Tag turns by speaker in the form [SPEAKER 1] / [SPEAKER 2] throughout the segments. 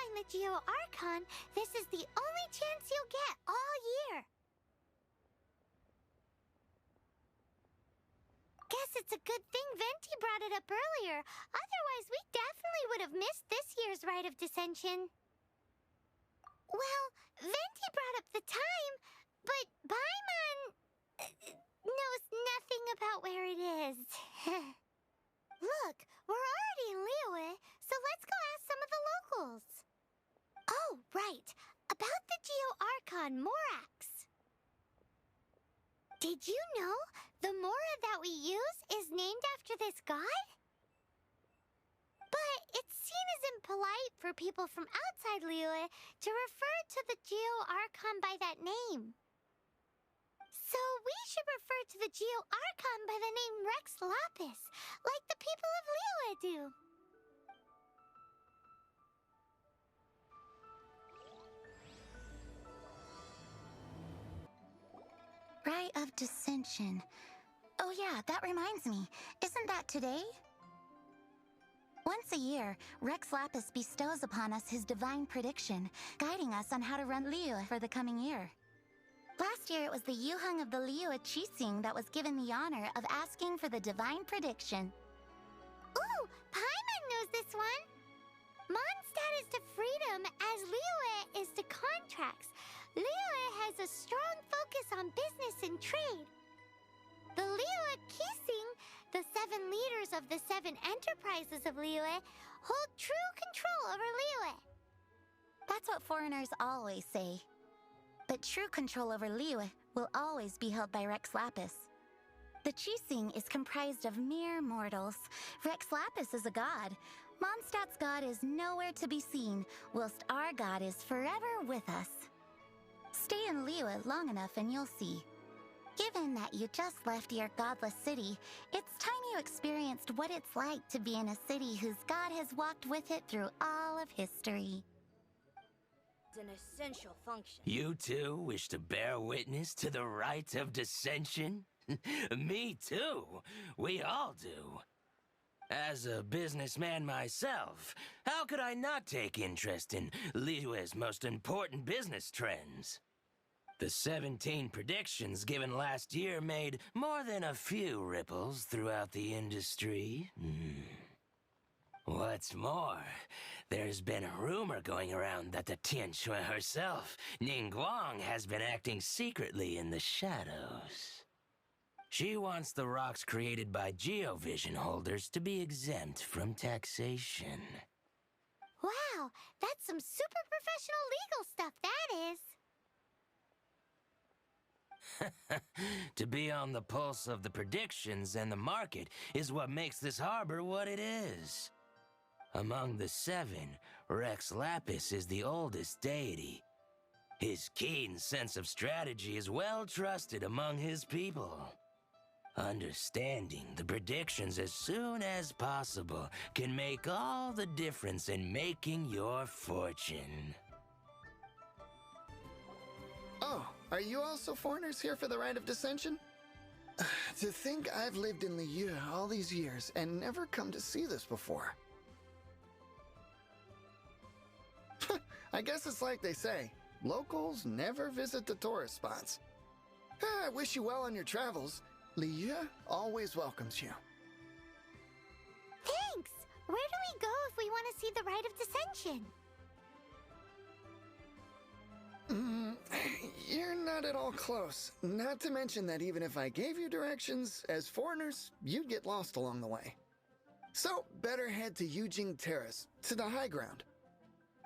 [SPEAKER 1] find the Geo Archon, this is the only chance you'll get all year. Guess it's a good thing Venti brought it up earlier. Otherwise, we definitely would have missed this year's Rite of Dissension. Well, Venti brought up the time, but Paimon knows nothing about where it is. Look, we're already in Liyue, so let's go ask some of the locals. Oh, right. About the Geo Archon Morax. Did you know the Mora that we use is named after this god? But it's seen as impolite for people from outside Liyue to refer to the Geo Archon by that name. So we should refer to the Geo Archon by the name Rex Lapis, like the people of Liyue do.
[SPEAKER 2] Rite of Dissension. Oh yeah, that reminds me. Isn't that today? Once a year, Rex Lapis bestows upon us his divine prediction, guiding us on how to run Liyue for the coming year. Last year, it was the Yuheng of the Liyue Qixing that was given the honor of asking for the divine prediction.
[SPEAKER 1] Ooh, Paimon knows this one! Mondstadt is to freedom as Liyue is to contracts. Liyue has a strong focus on business and trade. The Liyue Qixing, the 7 leaders of the 7 enterprises of Liyue, hold true control over Liyue.
[SPEAKER 2] That's what foreigners always say. But true control over Liyue will always be held by Rex Lapis. The Qixing is comprised of mere mortals. Rex Lapis is a god. Mondstadt's god is nowhere to be seen, whilst our god is forever with us. Stay in Liyue long enough and you'll see. Given that you just left your godless city, it's time you experienced what it's like to be in a city whose god has walked with it through all of history.
[SPEAKER 3] It's an essential function.
[SPEAKER 4] You too wish to bear witness to the Rite of Dissension? Me too. We all do. As a businessman myself, how could I not take interest in Liyue's most important business trends? The 17 predictions given last year made more than a few ripples throughout the industry. What's more, there's been a rumor going around that the Tianshui herself, Ningguang, has been acting secretly in the shadows. She wants the rocks created by Geovision holders to be exempt from taxation.
[SPEAKER 1] Wow, that's some super professional legal stuff, that is.
[SPEAKER 4] To be on the pulse of the predictions and the market is what makes this harbor what it is. Among the 7, Rex Lapis is the oldest deity. His keen sense of strategy is well trusted among his people. Understanding the predictions as soon as possible can make all the difference in making your fortune.
[SPEAKER 5] Oh, are you also foreigners here for the Rite of Dissension? To think I've lived in Liyue all these years and never come to see this before. I guess it's like they say, locals never visit the tourist spots. I wish you well on your travels. Liyue always welcomes you.
[SPEAKER 1] Thanks! Where do we go if we want to see the Rite of Dissension?
[SPEAKER 5] You're not at all close. Not to mention that even if I gave you directions, as foreigners, you'd get lost along the way. So, better head to Yujing Terrace, to the high ground.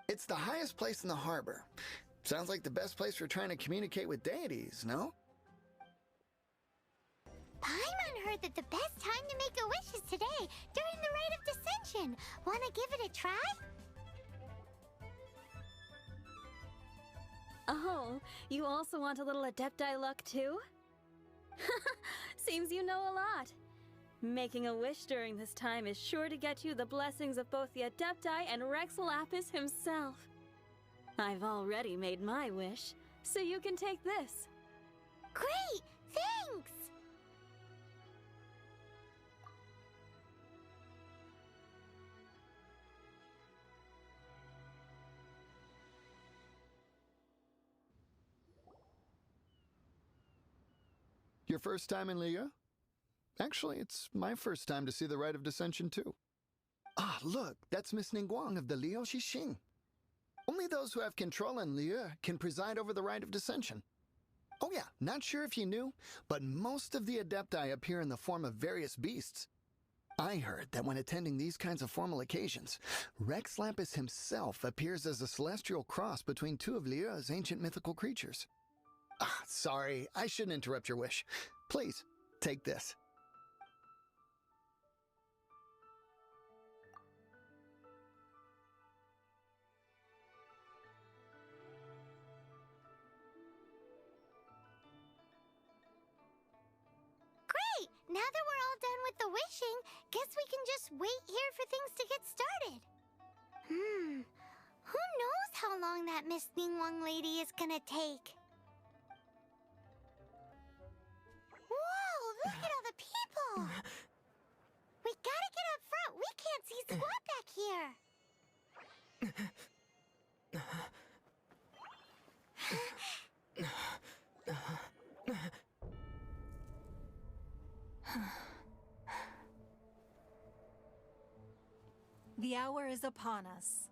[SPEAKER 5] It's the highest place in the harbor. Sounds like the best place for trying to communicate with deities, no?
[SPEAKER 1] Paimon heard that the best time to make a wish is today, during the Rite of Dissension. Wanna give it a try?
[SPEAKER 6] Oh, you also want a little Adepti luck too? Seems you know a lot. Making a wish during this time is sure to get you the blessings of both the Adepti and Rex Lapis himself. I've already made my wish, so you can take this.
[SPEAKER 1] Great! Thanks!
[SPEAKER 5] Your first time in Liyue? Actually, it's my first time to see the Rite of Dissension, too. Ah, look, that's Miss Ningguang of the Liu Xixing. Only those who have control in Liyue can preside over the Rite of Dissension. Oh yeah, not sure if you knew, but most of the Adepti appear in the form of various beasts. I heard that when attending these kinds of formal occasions, Rex Lapis himself appears as a celestial cross between two of Liyue's ancient mythical creatures. Ah, sorry, I shouldn't interrupt your wish. Please, take this.
[SPEAKER 1] Great! Now that we're all done with the wishing, guess we can just wait here for things to get started. Who knows how long that Miss Ningguang lady is gonna take? Whoa, look at all the people! We gotta get up front. We can't see squat back here.
[SPEAKER 7] The hour is upon us.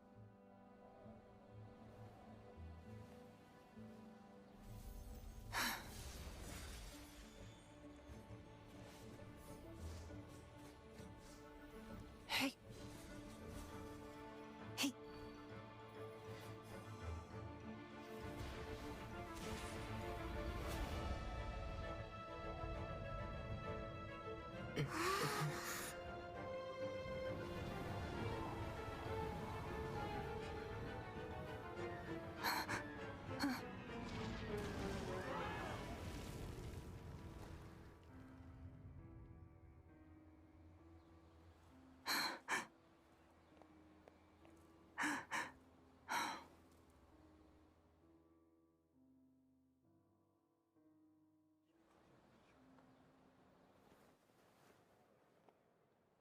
[SPEAKER 7] Hey. Hey.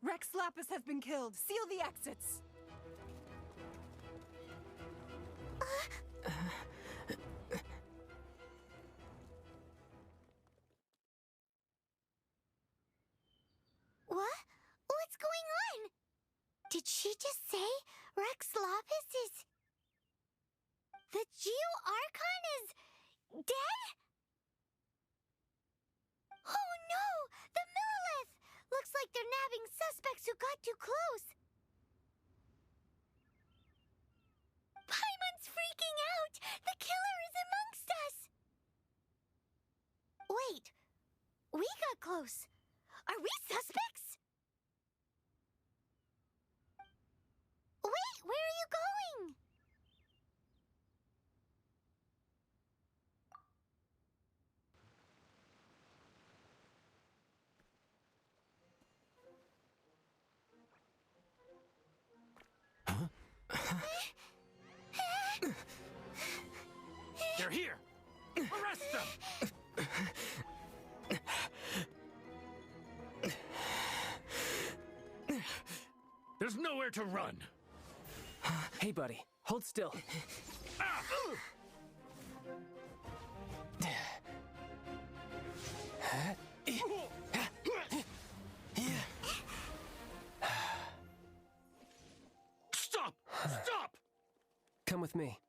[SPEAKER 7] Rex Lapis has been killed. Seal the exits.
[SPEAKER 1] What? What's going on? Did she just say Rex Lapis is... The Geo Archon is... dead? Oh no! The Monolith! Looks like they're nabbing suspects who got too close. Paimon's freaking out! The killer is amongst us! Wait, we got close. Are we suspects? Wait, where are you going?
[SPEAKER 8] They're here! Arrest them! There's nowhere to run!
[SPEAKER 9] Hey, buddy. Hold still.
[SPEAKER 8] Ah! Stop! Stop!
[SPEAKER 9] Come with me.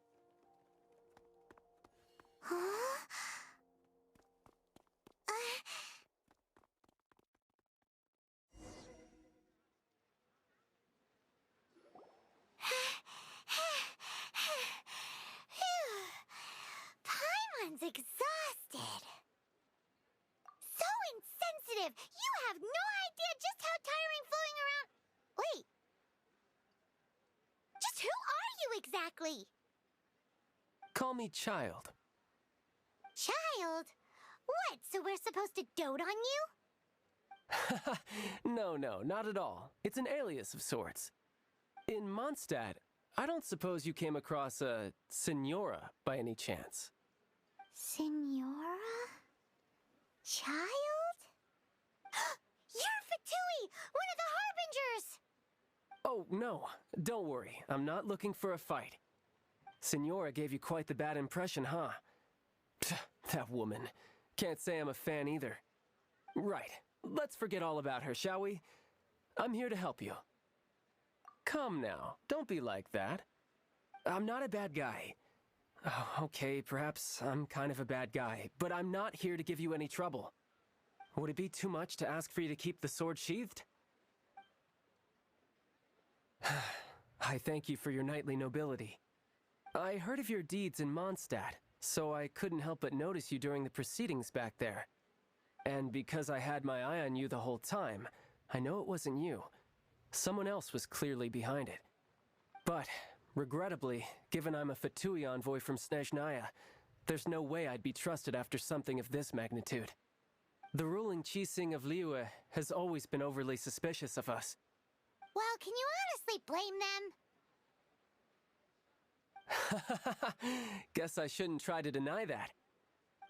[SPEAKER 1] Paimon's exhausted. So insensitive! You have no idea just how tiring floating around... Wait. Just who are you exactly?
[SPEAKER 9] Call me Child.
[SPEAKER 1] Child? What, so we're supposed to dote on you?
[SPEAKER 9] No, not at all. It's an alias of sorts. In Mondstadt, I don't suppose you came across a Senora by any chance.
[SPEAKER 1] Senora? Child? You're Fatui, one of the Harbingers!
[SPEAKER 9] Oh, no. Don't worry. I'm not looking for a fight. Senora gave you quite the bad impression, huh? That woman. Can't say I'm a fan either. Right. Let's forget all about her, shall we? I'm here to help you. Come now, don't be like that. I'm not a bad guy. Oh, okay, perhaps I'm kind of a bad guy, but I'm not here to give you any trouble. Would it be too much to ask for you to keep the sword sheathed? I thank you for your knightly nobility. I heard of your deeds in Mondstadt, so I couldn't help but notice you during the proceedings back there. And because I had my eye on you the whole time, I know it wasn't you. Someone else was clearly behind it. But, regrettably, given I'm a Fatui envoy from Snezhnaya, there's no way I'd be trusted after something of this magnitude. The ruling Qixing of Liyue has always been overly suspicious of us.
[SPEAKER 1] Well, can you honestly blame them?
[SPEAKER 9] Guess I shouldn't try to deny that.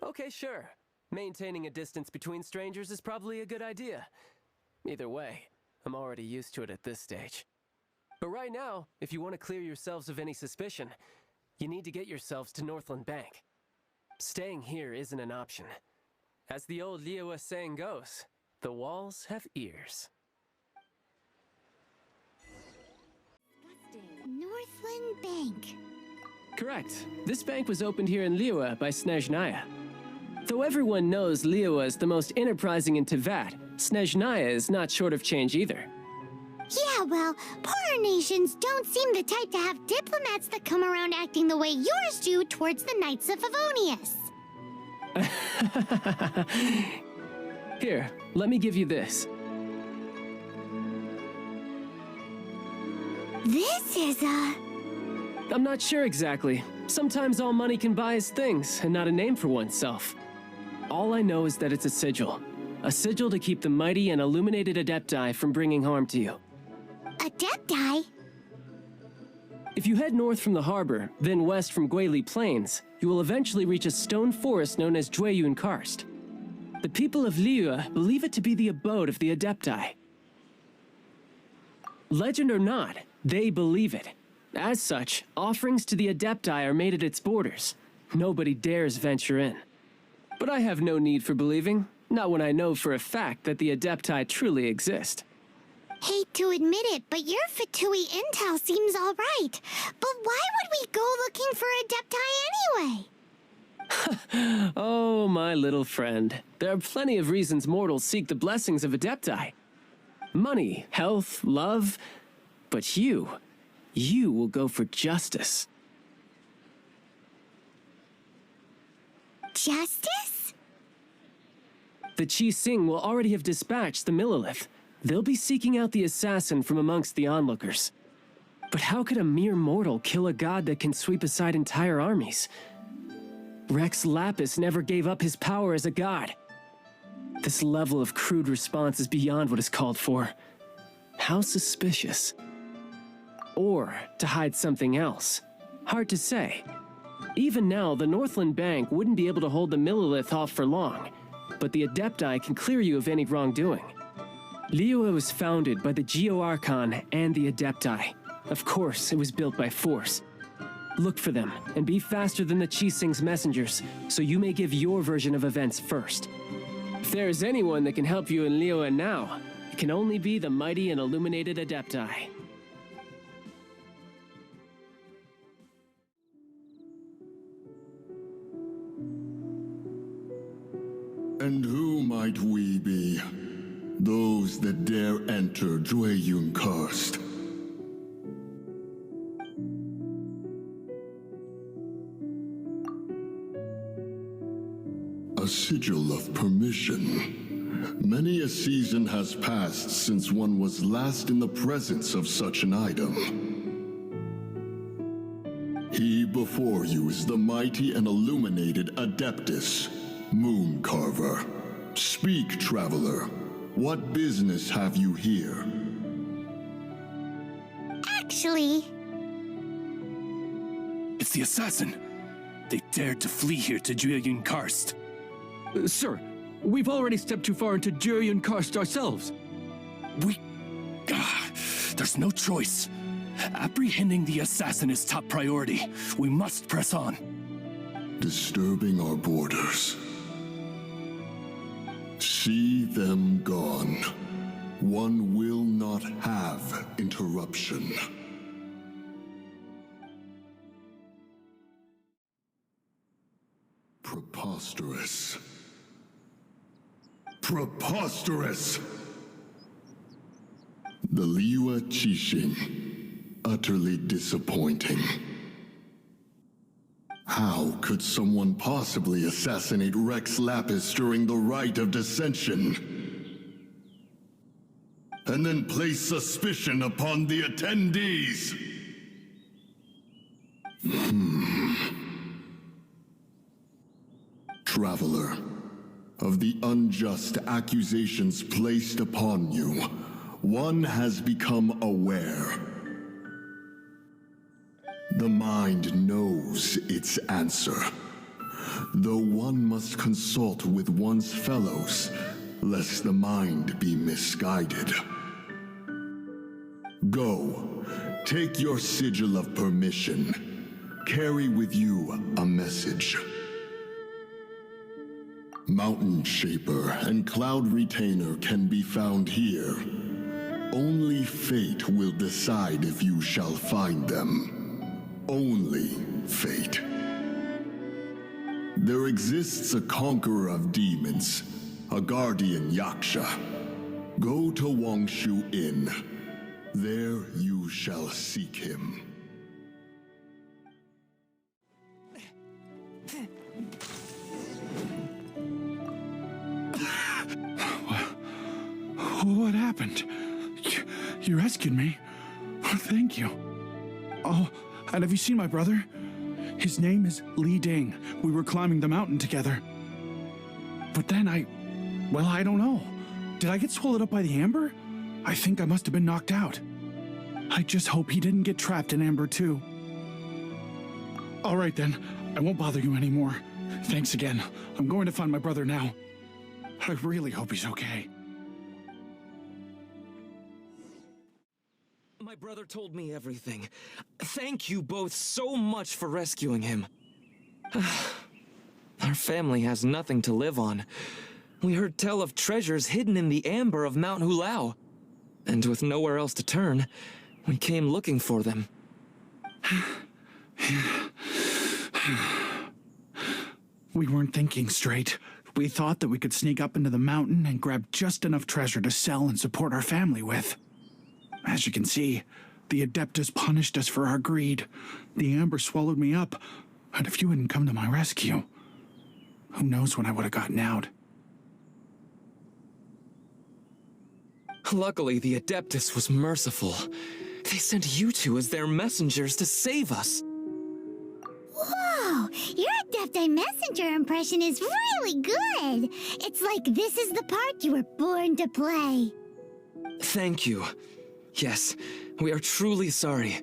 [SPEAKER 9] Okay, sure. Maintaining a distance between strangers is probably a good idea. Either way, I'm already used to it at this stage. But right now, if you want to clear yourselves of any suspicion, you need to get yourselves to Northland Bank. Staying here isn't an option. As the old Liyue saying goes, the walls have ears.
[SPEAKER 1] Northland Bank.
[SPEAKER 9] Correct. This bank was opened here in Liyue by Snezhnaya. Though everyone knows Liyue is the most enterprising in Teyvat, Snezhnaya is not short of change either.
[SPEAKER 1] Yeah, well, poorer nations don't seem the type to have diplomats that come around acting the way yours do towards the Knights of Favonius.
[SPEAKER 9] Here, let me give you this.
[SPEAKER 1] This is a...
[SPEAKER 9] I'm not sure exactly. Sometimes all money can buy is things, and not a name for oneself. All I know is that it's a sigil. A sigil to keep the mighty and illuminated Adepti from bringing harm to you.
[SPEAKER 1] Adepti?
[SPEAKER 9] If you head north from the harbor, then west from Guili Plains, you will eventually reach a stone forest known as Jueyun Karst. The people of Liyue believe it to be the abode of the Adepti. Legend or not, they believe it. As such, offerings to the Adepti are made at its borders. Nobody dares venture in. But I have no need for believing, not when I know for a fact that the Adepti truly exist.
[SPEAKER 1] Hate to admit it, but your Fatui intel seems all right. But why would we go looking for Adepti anyway?
[SPEAKER 9] Oh, my little friend. There are plenty of reasons mortals seek the blessings of Adepti. Money, health, love. But you will go for justice.
[SPEAKER 1] Justice?
[SPEAKER 9] The Qixing will already have dispatched the Monoliths. They'll be seeking out the assassin from amongst the onlookers. But how could a mere mortal kill a god that can sweep aside entire armies? Rex Lapis never gave up his power as a god. This level of crude response is beyond what is called for. How suspicious. Or to hide something else. Hard to say. Even now, the Northland Bank wouldn't be able to hold the Monolith off for long, but the Adepti can clear you of any wrongdoing. Liyue was founded by the Geo-Archon and the Adepti. Of course, it was built by force. Look for them, and be faster than the Qixing's messengers, so you may give your version of events first. If there is anyone that can help you in Liyue now, it can only be the mighty and illuminated Adepti.
[SPEAKER 10] And who might we be? Those that dare enter Jueyun Karst. A sigil of permission. Many a season has passed since one was last in the presence of such an item. He before you is the mighty and illuminated Adeptus, Moon Carver. Speak, traveler. What business have you here?
[SPEAKER 1] Actually...
[SPEAKER 8] It's the assassin. They dared to flee here to Jueyun Karst.
[SPEAKER 11] Sir, we've already stepped too far into Jueyun Karst ourselves.
[SPEAKER 8] There's no choice. Apprehending the assassin is top priority. We must press on.
[SPEAKER 10] Disturbing our borders. See them gone. One will not have interruption. Preposterous. Preposterous! The Liyue Qixing. Utterly disappointing. How could someone possibly assassinate Rex Lapis during the Rite of Dissension? And then place suspicion upon the attendees? Traveler, of the unjust accusations placed upon you, one has become aware. The mind knows its answer, though one must consult with one's fellows, lest the mind be misguided. Go, take your sigil of permission. Carry with you a message. Mountain Shaper and Cloud Retainer can be found here. Only fate will decide if you shall find them. Only fate. There exists a conqueror of demons, a guardian Yaksha. Go to Wangshu Inn. There you shall seek him.
[SPEAKER 11] What happened? You rescued me. Oh, thank you. Oh, and have you seen my brother? His name is Li Ding. We were climbing the mountain together. But then I don't know. Did I get swallowed up by the amber? I think I must have been knocked out. I just hope he didn't get trapped in amber too. All right then, I won't bother you anymore. Thanks again. I'm going to find my brother now. I really hope he's okay.
[SPEAKER 12] My brother told me everything. Thank you both so much for rescuing him. Our family has nothing to live on. We heard tell of treasures hidden in the amber of Mount Hulao. And with nowhere else to turn, we came looking for them.
[SPEAKER 11] We weren't thinking straight. We thought that we could sneak up into the mountain and grab just enough treasure to sell and support our family with. As you can see, the Adeptus punished us for our greed. The amber swallowed me up, and if you hadn't come to my rescue, who knows when I would have gotten out.
[SPEAKER 12] Luckily, the Adeptus was merciful. They sent you two as their messengers to save us.
[SPEAKER 1] Whoa! Your Adepti Messenger impression is really good! It's like this is the part you were born to play.
[SPEAKER 12] Thank you. Yes, we are truly sorry.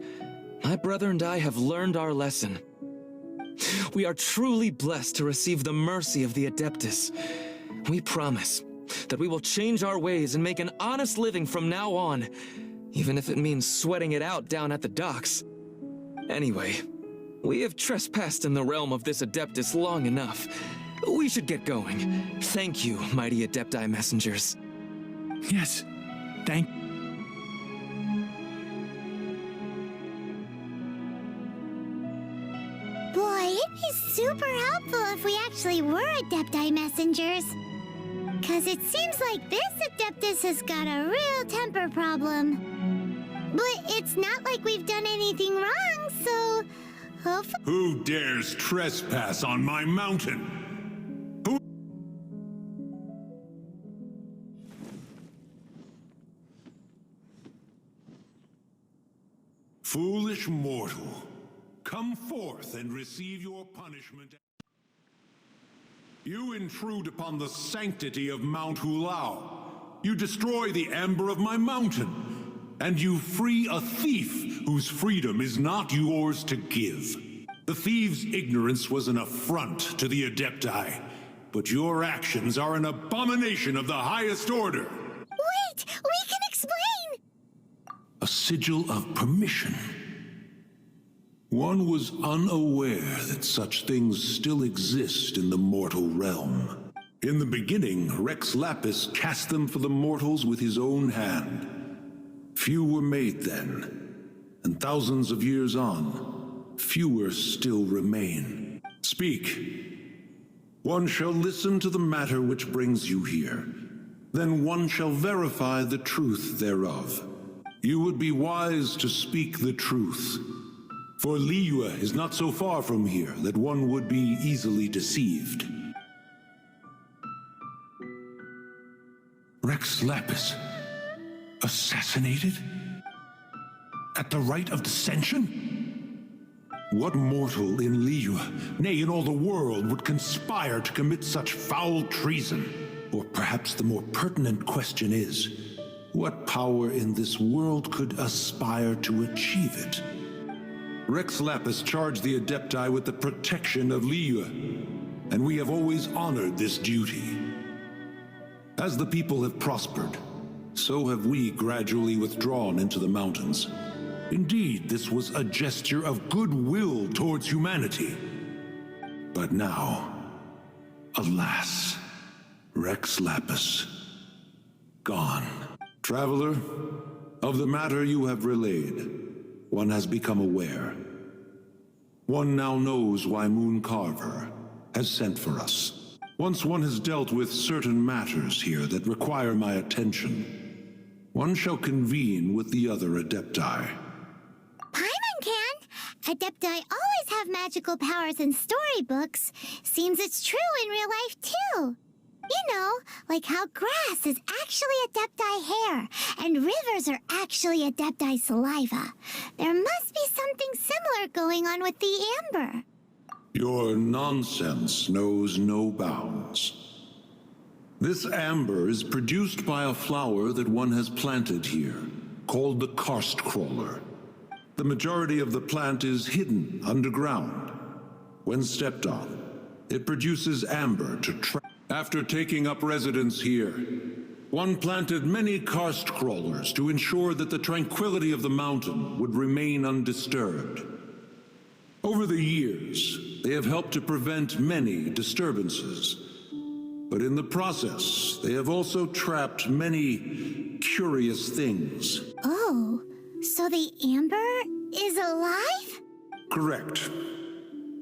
[SPEAKER 12] My brother and I have learned our lesson. We are truly blessed to receive the mercy of the Adeptus. We promise that we will change our ways and make an honest living from now on, even if it means sweating it out down at the docks. Anyway, we have trespassed in the realm of this Adeptus long enough. We should get going. Thank you, mighty Adepti messengers.
[SPEAKER 11] Yes, thank
[SPEAKER 1] Boy, it'd be super helpful if we actually were Adepti messengers. 'Cause it seems like this Adeptus has got a real temper problem. But it's not like we've done anything wrong, so hopefully...
[SPEAKER 13] Who dares trespass on my mountain? Who... Foolish mortal, come forth and receive your punishment. You intrude upon the sanctity of Mount Hulao. You destroy the amber of my mountain. And you free a thief whose freedom is not yours to give. The thief's ignorance was an affront to the Adepti, but your actions are an abomination of the highest order.
[SPEAKER 1] Wait! We can explain!
[SPEAKER 13] A sigil of permission. One was unaware that such things still exist in the mortal realm. In the beginning, Rex Lapis cast them for the mortals with his own hand. Few were made then, and thousands of years on, fewer still remain. Speak. One shall listen to the matter which brings you here. Then one shall verify the truth thereof. You would be wise to speak the truth. For Liyue is not so far from here that one would be easily deceived. Rex Lapis, assassinated? At the rite of dissension? What mortal in Liyue, nay, in all the world, would conspire to commit such foul treason? Or perhaps the more pertinent question is, what power in this world could aspire to achieve it? Rex Lapis charged the Adepti with the protection of Liyue, and we have always honored this duty. As the people have prospered, so have we gradually withdrawn into the mountains. Indeed, this was a gesture of goodwill towards humanity. But now, alas, Rex Lapis, gone. Traveler, of the matter you have relayed, one has become aware. One now knows why Moon Carver has sent for us. Once one has dealt with certain matters here that require my attention, one shall convene with the other Adepti.
[SPEAKER 1] Paimon can! Adepti always have magical powers in storybooks. Seems it's true in real life, too. You know, like how grass is actually Adepti hair, and rivers are actually Adepti saliva. There must be something similar going on with the amber.
[SPEAKER 13] Your nonsense knows no bounds. This amber is produced by a flower that one has planted here, called the karst crawler. The majority of the plant is hidden underground. When stepped on, it produces amber to trap. After taking up residence here, one planted many karst crawlers to ensure that the tranquility of the mountain would remain undisturbed. Over the years, they have helped to prevent many disturbances. But in the process, they have also trapped many curious things.
[SPEAKER 1] Oh, so the amber is alive?
[SPEAKER 13] Correct.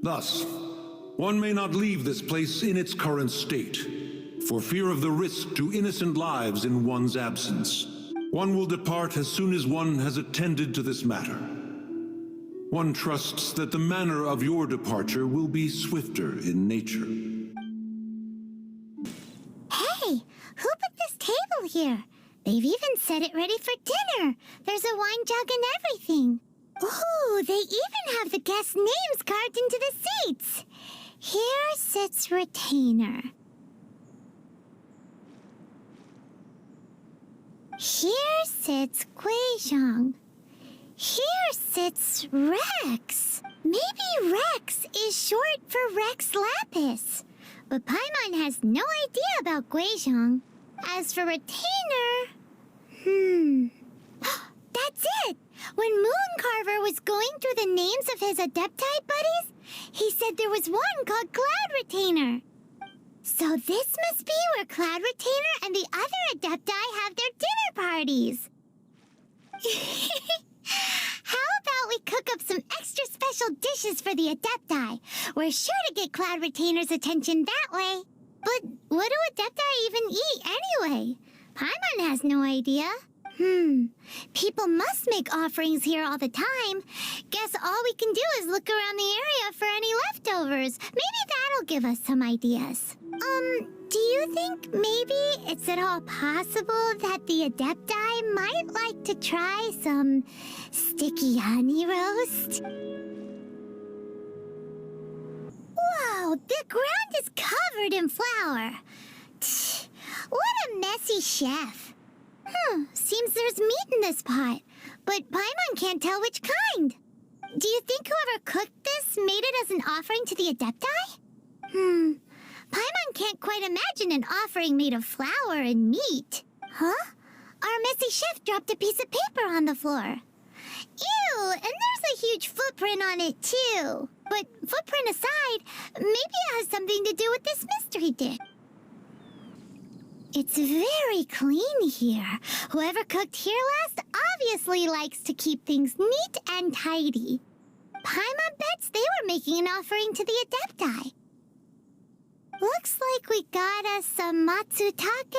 [SPEAKER 13] Thus, one may not leave this place in its current state, for fear of the risk to innocent lives in one's absence. One will depart as soon as one has attended to this matter. One trusts that the manner of your departure will be swifter in nature.
[SPEAKER 1] Hey, who put this table here? They've even set it ready for dinner. There's a wine jug and everything. Ooh, they even have the guests' names carved into the seats. Here sits Retainer. Here sits Guizhong. Here sits Rex. Maybe Rex is short for Rex Lapis. But Paimon has no idea about Guizhong. As for Retainer... That's it! When Mooncarver was going through the names of his Adepti buddies, he said there was one called Cloud Retainer. So this must be where Cloud Retainer and the other Adepti have their dinner parties. How about we cook up some extra special dishes for the Adepti? We're sure to get Cloud Retainer's attention that way. But what do Adepti even eat anyway? Paimon has no idea. People must make offerings here all the time. Guess all we can do is look around the area for any leftovers. Maybe that'll give us some ideas. Do you think maybe it's at all possible that the Adepti might like to try some sticky honey roast? Whoa, the ground is covered in flour. What a messy chef. Seems there's meat in this pot, but Paimon can't tell which kind. Do you think whoever cooked this made it as an offering to the Adepti? Paimon can't quite imagine an offering made of flour and meat. Huh? Our messy chef dropped a piece of paper on the floor. Ew, and there's a huge footprint on it too. But footprint aside, maybe it has something to do with this mystery dish. It's very clean here. Whoever cooked here last obviously likes to keep things neat and tidy. Paimon bets they were making an offering to the Adepti. Looks like we got us some matsutake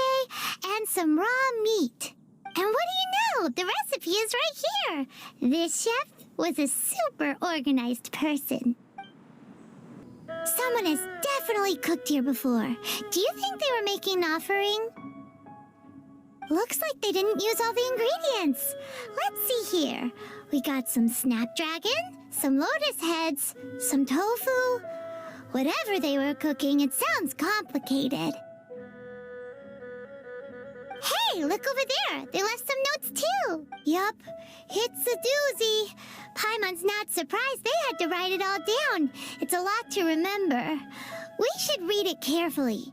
[SPEAKER 1] and some raw meat. And what do you know? The recipe is right here. This chef was a super organized person. Someone has definitely cooked here before. Do you think they were making an offering? Looks like they didn't use all the ingredients. Let's see here. We got some snapdragon, some lotus heads, some tofu. Whatever they were cooking, it sounds complicated. Hey, look over there. They left some notes too. Yup, it's a doozy. Paimon's not surprised they had to write it all down. It's a lot to remember. We should read it carefully.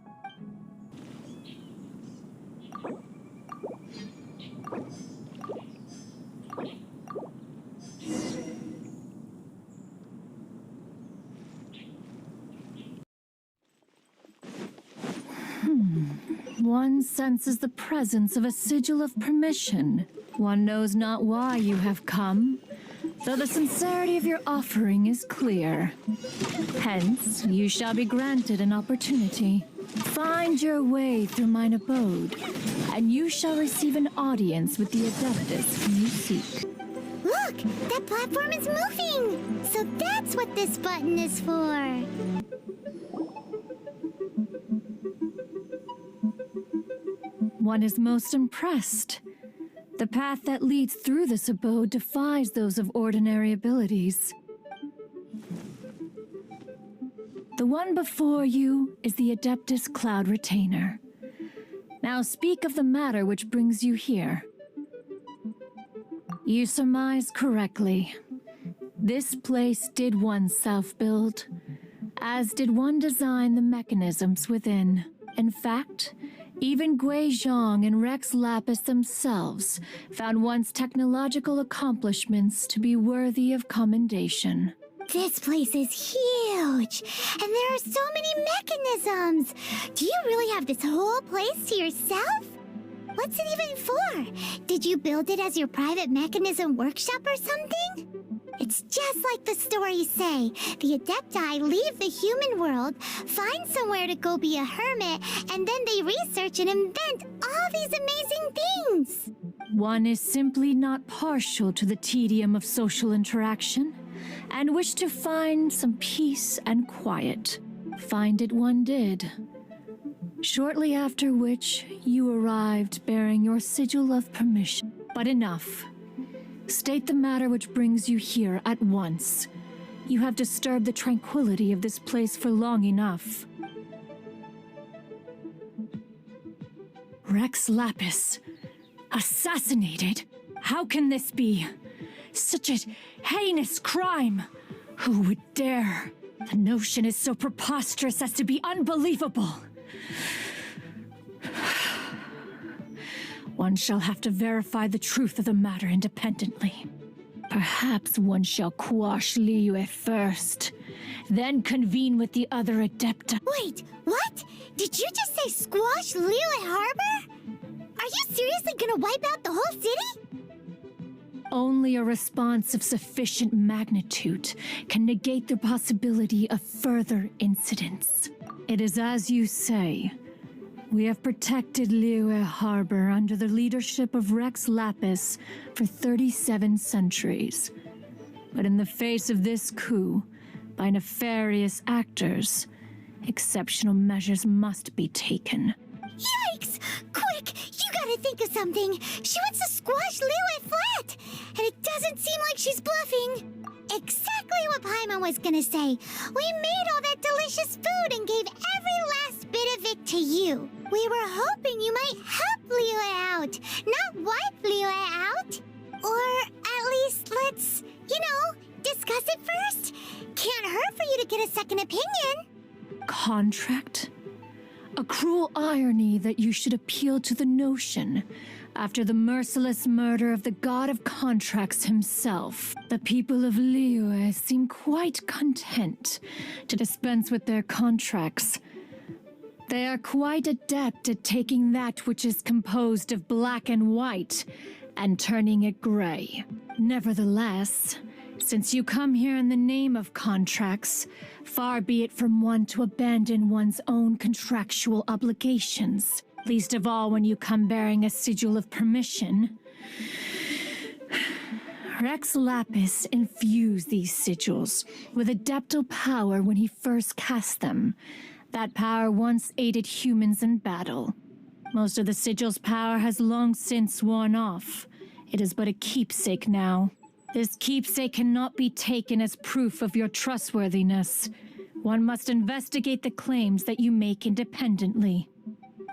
[SPEAKER 14] One senses the presence of a sigil of permission. One knows not why you have come, though the sincerity of your offering is clear. Hence, you shall be granted an opportunity. Find your way through mine abode, and you shall receive an audience with the Adeptus whom you seek.
[SPEAKER 1] Look! That platform is moving! So that's what this button is for!
[SPEAKER 14] One is most impressed. The path that leads through this abode defies those of ordinary abilities. The one before you is the Adeptus Cloud Retainer. Now speak of the matter which brings you here. You surmise correctly. This place did one self-build, as did one design the mechanisms within. In fact, even Gui Zhang and Rex Lapis themselves found one's technological accomplishments to be worthy of commendation.
[SPEAKER 1] This place is huge, and there are so many mechanisms. Do you really have this whole place to yourself? What's it even for? Did you build it as your private mechanism workshop or something? It's just like the stories say. The Adepti leave the human world, find somewhere to go be a hermit, and then they research and invent all these amazing things.
[SPEAKER 14] One is simply not partial to the tedium of social interaction, and wished to find some peace and quiet. Find it one did. Shortly after which, you arrived bearing your sigil of permission. But enough. State the matter which brings you here at once. You have disturbed the tranquility of this place for long enough. Rex Lapis. Assassinated? How can this be? Such a heinous crime! Who would dare? The notion is so preposterous as to be unbelievable. One shall have to verify the truth of the matter independently. Perhaps one shall quash Liyue first, then convene with the other Adepta.
[SPEAKER 1] Wait, what? Did you just say squash Liyue Harbor? Are you seriously gonna wipe out the whole city?
[SPEAKER 14] Only a response of sufficient magnitude can negate the possibility of further incidents. It is as you say. We have protected Liyue Harbor under the leadership of Rex Lapis for 37 centuries. But in the face of this coup, by nefarious actors, exceptional measures must be taken.
[SPEAKER 1] Yikes! Quick! You gotta think of something! She wants to squash Liyue flat! And it doesn't seem like she's bluffing! Exactly what Paimon was gonna say! We made all that delicious food and gave every last bit of it to you! We were hoping you might help Liyue out, not wipe Liyue out! Or at least let's, discuss it first! Can't hurt for you to get a second opinion!
[SPEAKER 14] Contract? A cruel irony that you should appeal to the notion after the merciless murder of the god of contracts himself. The people of Liyue seem quite content to dispense with their contracts. They are quite adept at taking that which is composed of black and white and turning it gray. Nevertheless, since you come here in the name of contracts, far be it from one to abandon one's own contractual obligations, least of all when you come bearing a sigil of permission. Rex Lapis infused these sigils with adeptal power when he first cast them. That power once aided humans in battle. Most of the sigil's power has long since worn off. It is but a keepsake now. This keepsake cannot be taken as proof of your trustworthiness. One must investigate the claims that you make independently.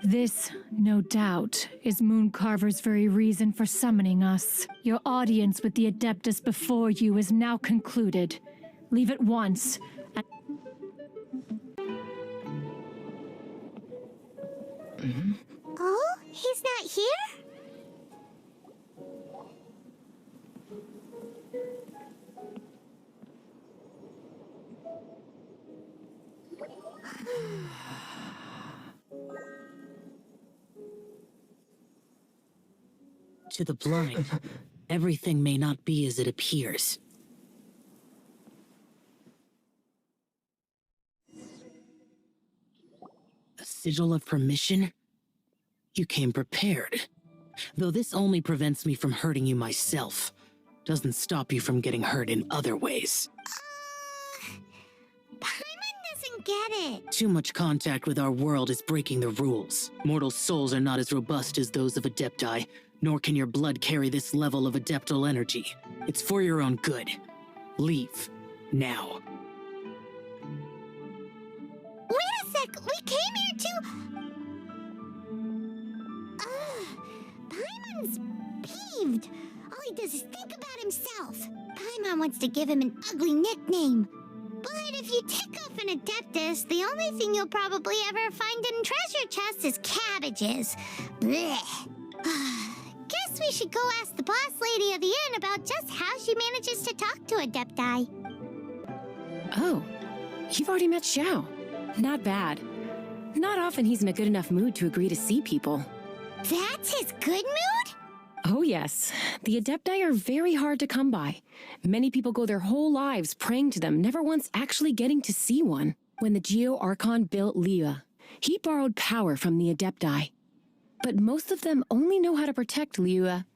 [SPEAKER 14] This, no doubt, is Mooncarver's very reason for summoning us. Your audience with the Adeptus before you is now concluded. Leave at once.
[SPEAKER 1] Oh, he's not here?
[SPEAKER 15] To the blind, everything may not be as it appears. A sigil of permission? You came prepared. Though this only prevents me from hurting you myself, doesn't stop you from getting hurt in other ways.
[SPEAKER 1] Paimon doesn't get it.
[SPEAKER 15] Too much contact with our world is breaking the rules. Mortal souls are not as robust as those of Adepti, nor can your blood carry this level of adeptal energy. It's for your own good. Leave. Now.
[SPEAKER 1] Wait a sec! We came here to... Paimon's peeved. All he does is think about himself. Paimon wants to give him an ugly nickname. But if you tick off an Adeptus, the only thing you'll probably ever find in treasure chests is cabbages. Blech. Guess we should go ask the boss lady of the inn about just how she manages to talk to Adepti.
[SPEAKER 16] Oh, you've already met Xiao. Not bad. Not often he's in a good enough mood to agree to see people.
[SPEAKER 1] That's his good mood?
[SPEAKER 16] Oh yes, the Adepti are very hard to come by. Many people go their whole lives praying to them, never once actually getting to see one. When the Geo Archon built Liyue, he borrowed power from the Adepti. But most of them only know how to protect Liyue.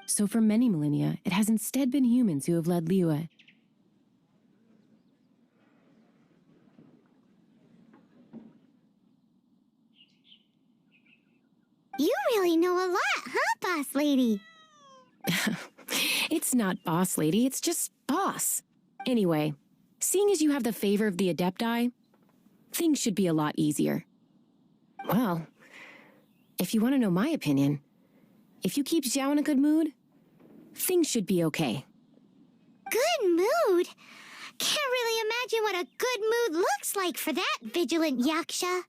[SPEAKER 16] So for many millennia, it has instead been humans who have led Liyue.
[SPEAKER 1] You really know a lot, huh, boss lady?
[SPEAKER 16] It's not boss lady, it's just boss. Anyway, seeing as you have the favor of the Adepti, things should be a lot easier. Well, if you want to know my opinion, if you keep Xiao in a good mood, things should be okay.
[SPEAKER 1] Good mood? Can't really imagine what a good mood looks like for that vigilant Yaksha.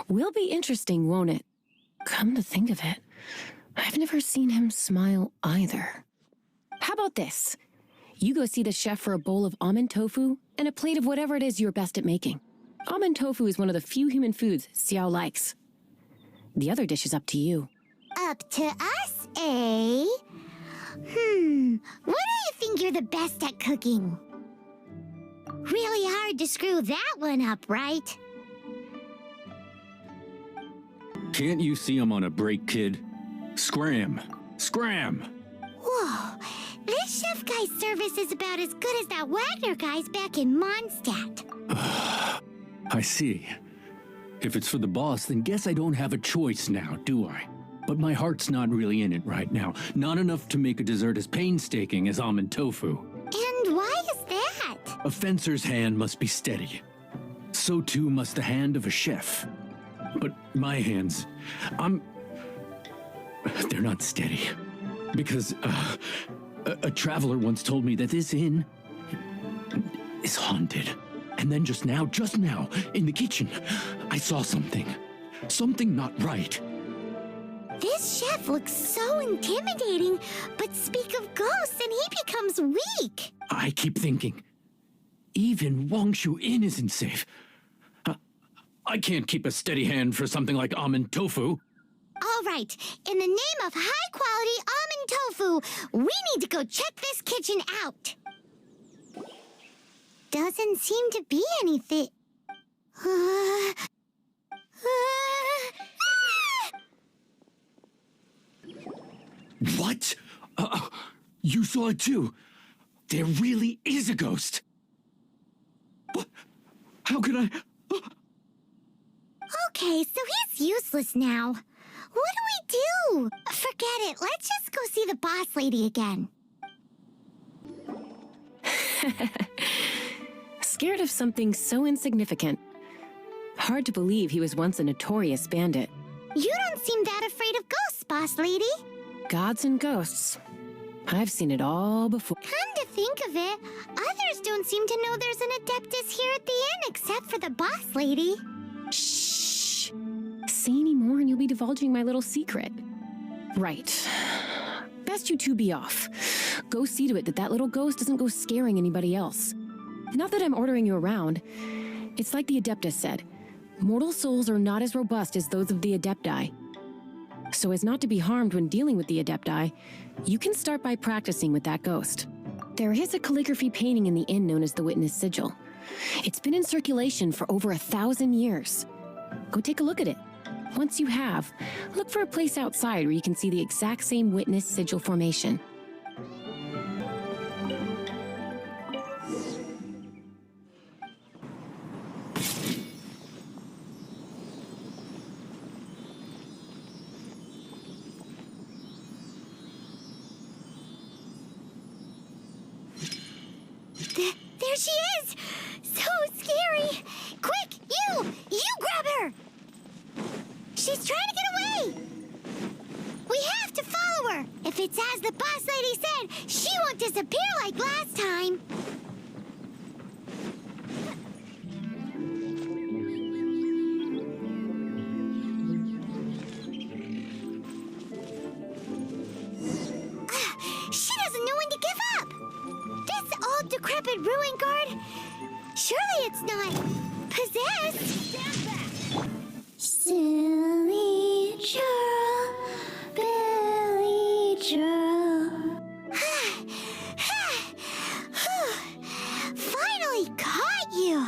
[SPEAKER 16] Will be interesting, won't it? Come to think of it, I've never seen him smile either. How about this? You go see the chef for a bowl of almond tofu and a plate of whatever it is you're best at making. Almond tofu is one of the few human foods Xiao likes. The other dish is up to you.
[SPEAKER 1] Up to us, eh? What do you think you're the best at cooking? Really hard to screw that one up, right?
[SPEAKER 8] Can't you see I'm on a break, kid? Scram! Scram!
[SPEAKER 1] Whoa, this chef guy's service is about as good as that Wagner guy's back in Mondstadt.
[SPEAKER 8] I see. If it's for the boss, then guess I don't have a choice now, do I? But my heart's not really in it right now. Not enough to make a dessert as painstaking as almond tofu.
[SPEAKER 1] And why is that?
[SPEAKER 8] A fencer's hand must be steady. So too must the hand of a chef. But my hands, they're not steady. Because a traveler once told me that this inn is haunted. And then just now, in the kitchen, I saw something. Something not right.
[SPEAKER 1] This chef looks so intimidating, but speak of ghosts and he becomes weak.
[SPEAKER 8] I keep thinking, even Wangshu Inn isn't safe. I can't keep a steady hand for something like almond tofu.
[SPEAKER 1] All right, in the name of high-quality almond tofu, we need to go check this kitchen out. Doesn't seem to be anything.
[SPEAKER 8] What? You saw it too. There really is a ghost. What? How could I?
[SPEAKER 1] Okay, so he's useless now. What do we do? Forget it. Let's just go see the boss lady again.
[SPEAKER 16] Scared of something so insignificant. Hard to believe he was once a notorious bandit.
[SPEAKER 1] You don't seem that afraid of ghosts, boss lady.
[SPEAKER 16] Gods and ghosts. I've seen it all before.
[SPEAKER 1] Come to think of it, others don't seem to know there's an Adeptus here at the inn except for the boss lady.
[SPEAKER 16] Shh. Say any more and you'll be divulging my little secret. Right. Best you two be off. Go see to it that little ghost doesn't go scaring anybody else. Not that I'm ordering you around. It's like the Adeptus said. Mortal souls are not as robust as those of the Adepti. So as not to be harmed when dealing with the Adepti, you can start by practicing with that ghost. There is a calligraphy painting in the inn known as the Witness Sigil. It's been in circulation for over 1,000 years. Go take a look at it. Once you have, look for a place outside where you can see the exact same Witness Sigil formation.
[SPEAKER 1] There she is! So scary! Quick, you grab her! She's trying to get away! We have to follow her! If it's as the boss lady said, she won't disappear like last time! She doesn't know when to give up! This old decrepit ruin guard, surely it's not possessed. Stand back! Silly churl, Billy churl. Finally caught you.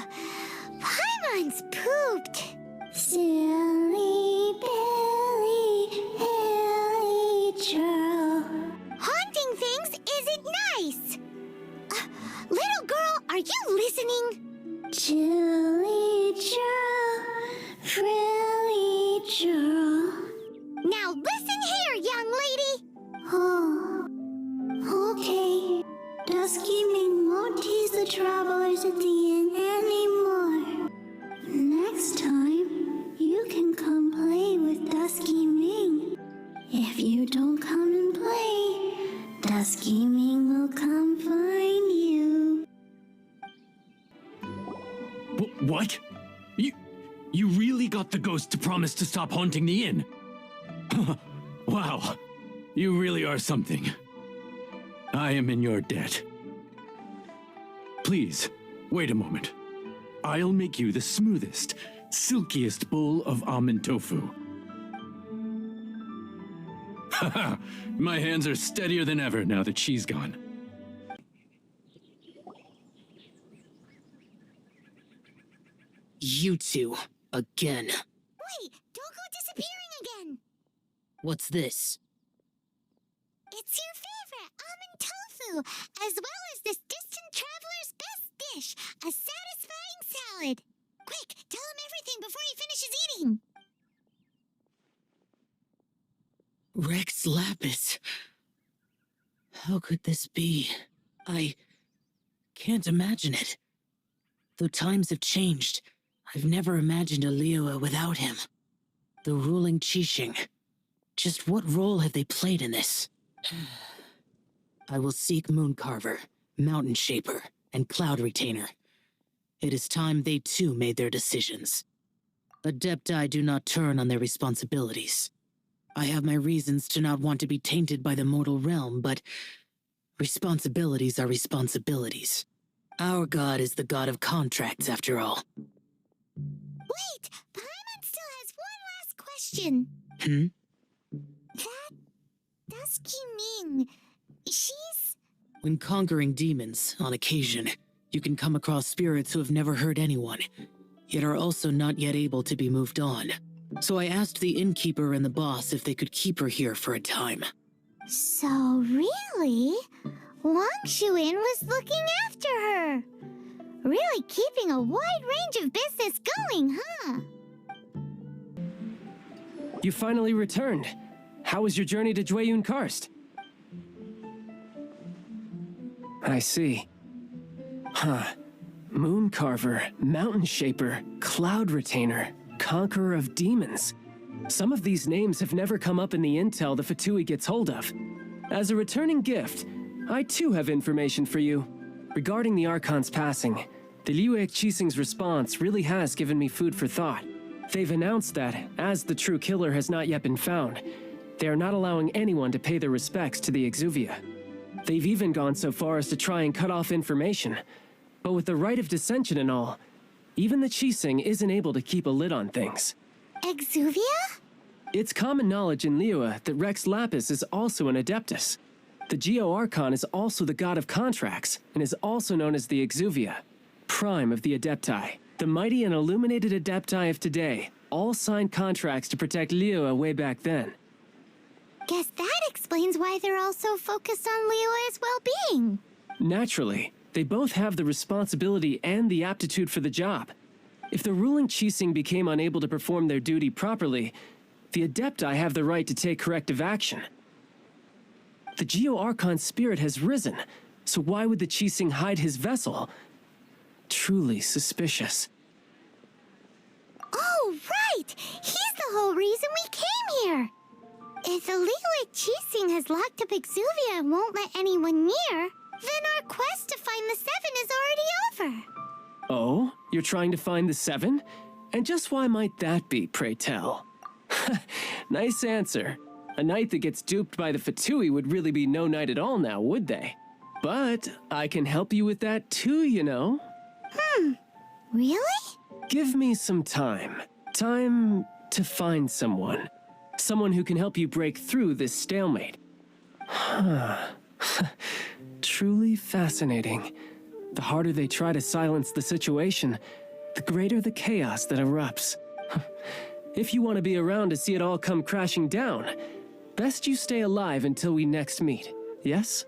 [SPEAKER 1] Paimon's pooped. Silly Billy, Billy churl. Haunting things isn't nice. Little girl, are you listening? Chilly churl, frilly churl. Now listen here, young lady. Oh, okay. Dusky Ming won't tease the travelers at the inn anymore. Next time, you can come play with Dusky Ming. If you don't come and play, Dusky Ming will come find you.
[SPEAKER 8] What? You really got the ghost to promise to stop haunting the inn? Wow. You really are something. I am in your debt. Please, wait a moment. I'll make you the smoothest, silkiest bowl of almond tofu. Haha, my hands are steadier than ever now that she's gone.
[SPEAKER 15] You two, again.
[SPEAKER 1] Wait, don't go disappearing again.
[SPEAKER 15] What's this?
[SPEAKER 1] It's your favorite, almond tofu, as well as this distant traveler's best dish, a satisfying salad. Quick, tell him everything before he finishes eating.
[SPEAKER 15] Rex Lapis. How could this be? I can't imagine it. Though times have changed, I've never imagined a Liyue without him. The ruling Qixing. Just what role have they played in this? I will seek Mooncarver, Mountain Shaper, and Cloud Retainer. It is time they too made their decisions. Adepti do not turn on their responsibilities. I have my reasons to not want to be tainted by the mortal realm, but responsibilities are responsibilities. Our god is the god of contracts, after all.
[SPEAKER 1] What Wait! Paimon still has one last question. That Dusky Ming, she's...
[SPEAKER 15] When conquering demons, on occasion, you can come across spirits who have never hurt anyone, yet are also not yet able to be moved on. So I asked the innkeeper and the boss if they could keep her here for a time.
[SPEAKER 1] So really, Wang Shuin was looking after her. Really keeping a wide range of business going, huh?
[SPEAKER 9] You finally returned. How was your journey to Jueyun Karst? I see. Huh. Moon Carver, Mountain Shaper, Cloud Retainer, Conqueror of Demons. Some of these names have never come up in the intel the Fatui gets hold of. As a returning gift, I too have information for you. Regarding the Archon's passing, the Liyue Qixing's response really has given me food for thought. They've announced that, as the true killer has not yet been found, they are not allowing anyone to pay their respects to the Exuvia. They've even gone so far as to try and cut off information. But with the rite of dissension and all, even the Qixing isn't able to keep a lid on things.
[SPEAKER 1] Exuvia?
[SPEAKER 9] It's common knowledge in Liyue that Rex Lapis is also an Adeptus. The Geo-Archon is also the god of contracts, and is also known as the Exuvia, prime of the Adepti. The mighty and illuminated Adepti of today all signed contracts to protect Liyue way back then.
[SPEAKER 1] Guess that explains why they're all so focused on Liyue's well-being.
[SPEAKER 9] Naturally, they both have the responsibility and the aptitude for the job. If the ruling Qixing became unable to perform their duty properly, the Adepti have the right to take corrective action. The Geo-Archon's spirit has risen, so why would the Qixing hide his vessel? Truly suspicious.
[SPEAKER 1] Oh, right! He's the whole reason we came here! If the Liyue Qixing has locked up Exuvia and won't let anyone near, then our quest to find the Seven is already over.
[SPEAKER 9] Oh? You're trying to find the Seven? And just why might that be, pray tell? Nice answer. A knight that gets duped by the Fatui would really be no knight at all now, would they? But I can help you with that too, you know.
[SPEAKER 1] Really?
[SPEAKER 9] Give me some time. Time to find someone. Someone who can help you break through this stalemate. Truly fascinating. The harder they try to silence the situation, the greater the chaos that erupts. If you want to be around to see it all come crashing down, best you stay alive until we next meet, yes?